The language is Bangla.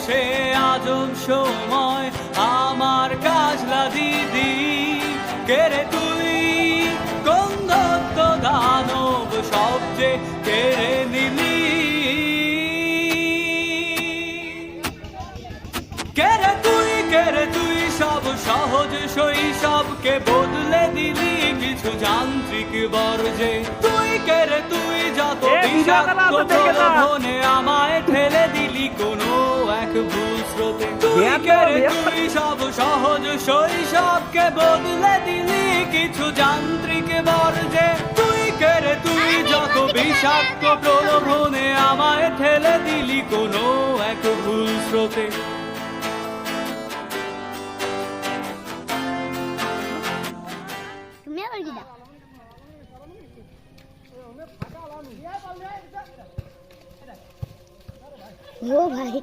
সে আজব সময় আমার কাজলা দিদি। কেড়ে তুই কোন দত্ত দানব সবচেয়ে কেড়ে নিলি। কেড়ে তুই সব সহজ শৈশবকে বদলে দিলি কিছু যান্ত্রিক বর্জে। তুই যত বিষাক্ত প্রলোভনে আমায় ঠেলে দিলি কোনো এক ভুল স্রোতে। তুই সব সহজ শৈশবকে বদলে দিলি কিছু যান্ত্রিক বর্জে। তুই যত বিষাক্ত প্রলোভনে আমায় ঠেলে দিলি কোনো এক ভুল স্রোতে। वो भाई